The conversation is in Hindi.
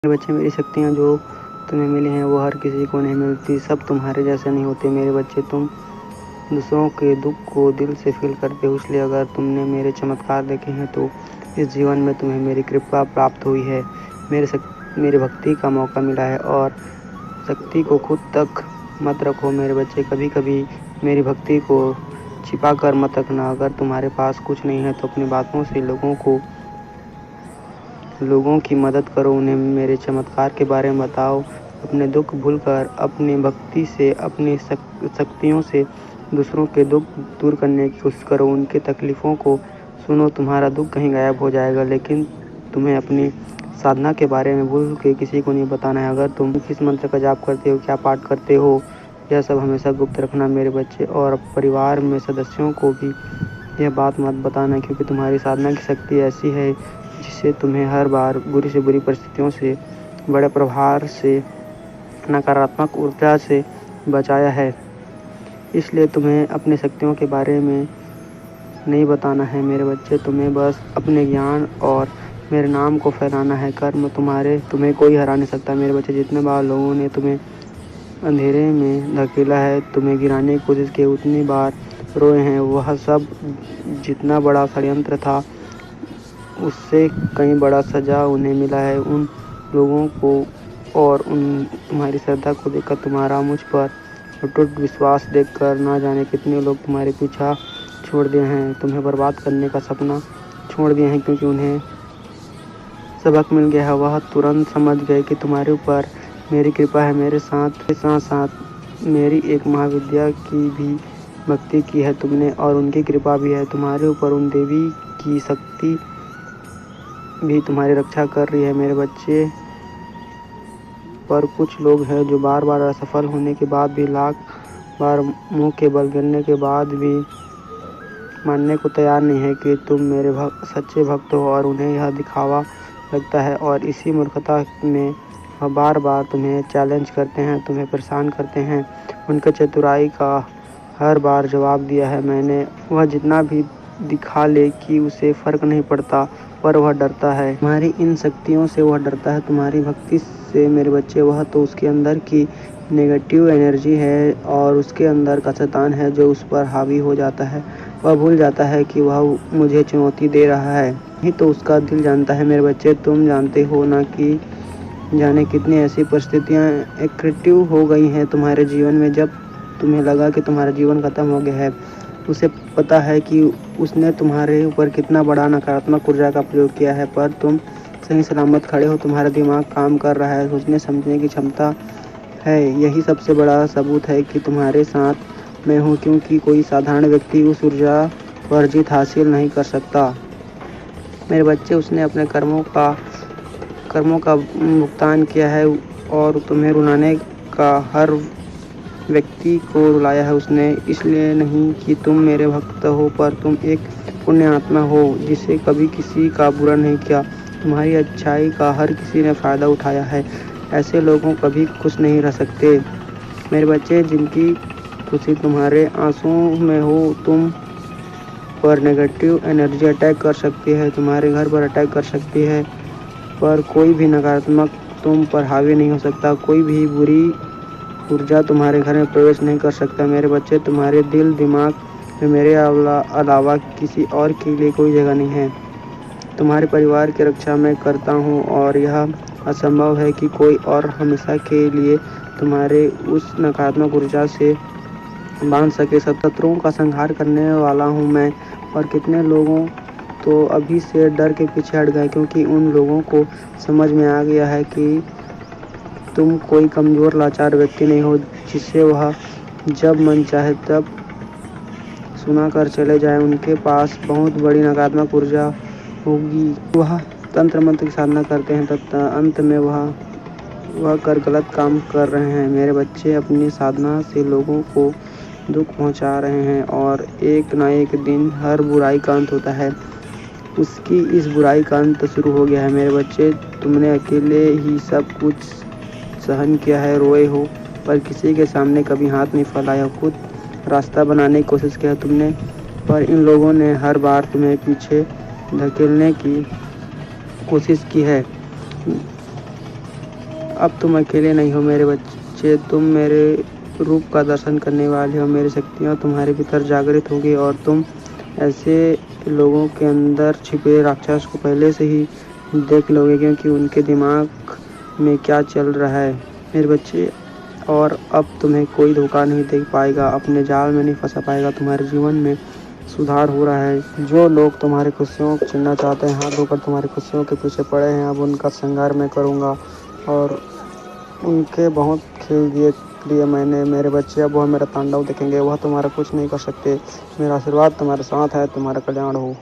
मेरे बच्चे, मेरी शक्तियाँ जो तुम्हें मिली हैं वो हर किसी को नहीं मिलती। सब तुम्हारे जैसे नहीं होते मेरे बच्चे। तुम दूसरों के दुख को दिल से फील करते हो, इसलिए अगर तुमने मेरे चमत्कार देखे हैं तो इस जीवन में तुम्हें मेरी कृपा प्राप्त हुई है। मेरी भक्ति का मौका मिला है। और शक्ति को खुद तक मत रखो मेरे बच्चे। कभी कभी मेरी भक्ति को छिपा कर मत रखना। अगर तुम्हारे पास कुछ नहीं है तो अपनी बातों से लोगों की मदद करो, उन्हें मेरे चमत्कार के बारे में बताओ। अपने दुख भूलकर अपनी भक्ति से, अपनी शक्तियों से दूसरों के दुख दूर करने की कोशिश करो। उनकी तकलीफ़ों को सुनो, तुम्हारा दुख कहीं गायब हो जाएगा। लेकिन तुम्हें अपनी साधना के बारे में भूल के किसी को नहीं बताना है। अगर तुम किस मंत्र का जाप करते हो, क्या पाठ करते हो, यह सब हमेशा गुप्त रखना मेरे बच्चे। और परिवार में सदस्यों को भी यह बात मत बताना, क्योंकि तुम्हारी साधना की शक्ति ऐसी है जिससे तुम्हें हर बार बुरी से बुरी परिस्थितियों से, बड़े प्रभार से, नकारात्मक ऊर्जा से बचाया है। इसलिए तुम्हें अपनी शक्तियों के बारे में नहीं बताना है मेरे बच्चे। तुम्हें बस अपने ज्ञान और मेरे नाम को फैलाना है। कर्म तुम्हें कोई हरा नहीं सकता मेरे बच्चे। जितने बार लोगों ने तुम्हें अंधेरे में धकेला है, तुम्हें गिराने की कोशिश की, उतनी बार रोए हैं, वह सब जितना बड़ा षड्यंत्र था उससे कहीं बड़ा सजा उन्हें मिला है। उन लोगों को और तुम्हारी श्रद्धा को देखकर, तुम्हारा मुझ पर अटूट विश्वास देखकर, ना जाने कितने लोग तुम्हारे पीछा छोड़ दिए हैं, तुम्हें बर्बाद करने का सपना छोड़ दिए हैं, क्योंकि उन्हें सबक मिल गया है। वह तुरंत समझ गए कि तुम्हारे ऊपर मेरी कृपा है। मेरे साथ साथ मेरी एक महाविद्या की भी भक्ति की है तुमने, और उनकी कृपा भी है तुम्हारे ऊपर। उन देवी की शक्ति भी तुम्हारी रक्षा कर रही है मेरे बच्चे। पर कुछ लोग हैं जो बार बार असफल होने के बाद भी, लाख बार मुंह के बल गिरने के बाद भी मानने को तैयार नहीं है कि तुम मेरे सच्चे भक्त हो। और उन्हें यह दिखावा लगता है, और इसी मूर्खता में वह बार बार तुम्हें चैलेंज करते हैं, तुम्हें परेशान करते हैं। उनके चतुराई का हर बार जवाब दिया है मैंने। वह जितना भी दिखा ले कि उसे फ़र्क नहीं पड़ता, पर वह डरता है। तुम्हारी इन शक्तियों से वह डरता है, तुम्हारी भक्ति से मेरे बच्चे। वह तो उसके अंदर की नेगेटिव एनर्जी है और उसके अंदर का शैतान है जो उस पर हावी हो जाता है। वह भूल जाता है कि वह मुझे चुनौती दे रहा है। नहीं तो उसका दिल जानता है मेरे बच्चे। तुम जानते हो ना कि जाने कितनी ऐसी परिस्थितियाँ एक्टिव हो गई हैं तुम्हारे जीवन में, जब तुम्हें लगा कि तुम्हारा जीवन खत्म हो गया है। उसे पता है कि उसने तुम्हारे ऊपर कितना बड़ा नकारात्मक ऊर्जा का प्रयोग किया है, पर तुम सही सलामत खड़े हो। तुम्हारा दिमाग काम कर रहा है, सोचने समझने की क्षमता है। यही सबसे बड़ा सबूत है कि तुम्हारे साथ मैं हूँ, क्योंकि कोई साधारण व्यक्ति उस ऊर्जा पर जीत हासिल नहीं कर सकता मेरे बच्चे। उसने अपने कर्मों का भुगतान किया है, और तुम्हें रुलाने का हर व्यक्ति को रुलाया है उसने। इसलिए नहीं कि तुम मेरे भक्त हो, पर तुम एक पुण्य आत्मा हो जिसे कभी किसी का बुरा नहीं किया। तुम्हारी अच्छाई का हर किसी ने फ़ायदा उठाया है। ऐसे लोगों कभी खुश नहीं रह सकते मेरे बच्चे। जिनकी खुशी तुम्हारे आंसुओं में हो, तुम पर नेगेटिव एनर्जी अटैक कर सकती है, तुम्हारे घर पर अटैक कर सकती है, पर कोई भी नकारात्मक तुम पर हावी नहीं हो सकता। कोई भी बुरी ऊर्जा तुम्हारे घर में प्रवेश नहीं कर सकता मेरे बच्चे। तुम्हारे दिल दिमाग में मेरे अलावा किसी और के लिए कोई जगह नहीं है। तुम्हारे परिवार की रक्षा मैं करता हूँ, और यह असंभव है कि कोई और हमेशा के लिए तुम्हारे उस नकारात्मक ऊर्जा से बांध सके। शत्रुओं का संहार करने वाला हूँ मैं। और कितने लोगों तो अभी से डर के पीछे हट गए, क्योंकि उन लोगों को समझ में आ गया है कि तुम कोई कमज़ोर लाचार व्यक्ति नहीं हो जिसे वह जब मन चाहे तब सुना कर चले जाए। उनके पास बहुत बड़ी नकारात्मक ऊर्जा होगी। वह तंत्र मंत्र की साधना करते हैं, तब अंत में वह कर गलत काम कर रहे हैं मेरे बच्चे। अपनी साधना से लोगों को दुख पहुंचा रहे हैं, और एक ना एक दिन हर बुराई का अंत होता है। उसकी इस बुराई का अंत शुरू हो गया है मेरे बच्चे। तुमने अकेले ही सब कुछ सहन किया है, रोए हो, पर किसी के सामने कभी हाथ नहीं फैलाया। खुद रास्ता बनाने की कोशिश किया तुमने, पर इन लोगों ने हर बार तुम्हें पीछे धकेलने की कोशिश की है। अब तुम अकेले नहीं हो मेरे बच्चे, तुम मेरे रूप का दर्शन करने वाले हो। मेरी शक्तियाँ तुम्हारे भीतर जागृत होगी और तुम ऐसे लोगों के अंदर छिपे राक्षस को पहले से ही देख लोगे, क्योंकि उनके दिमाग में क्या चल रहा है मेरे बच्चे। और अब तुम्हें कोई धोखा नहीं दे पाएगा, अपने जाल में नहीं फंसा पाएगा। तुम्हारे जीवन में सुधार हो रहा है। जो लोग तुम्हारी खुशियों को छीनना चाहते हैं, हाथ धोकर तुम्हारी खुशियों के पीछे पड़े हैं, अब उनका संहार मैं करूँगा और उनके बहुत खेल लिए मैंने मेरे बच्चे। अब वह मेरा तांडव देखेंगे, वह तुम्हारा कुछ नहीं कर सकते। मेरा आशीर्वाद तुम्हारे साथ है, तुम्हारा कल्याण हो।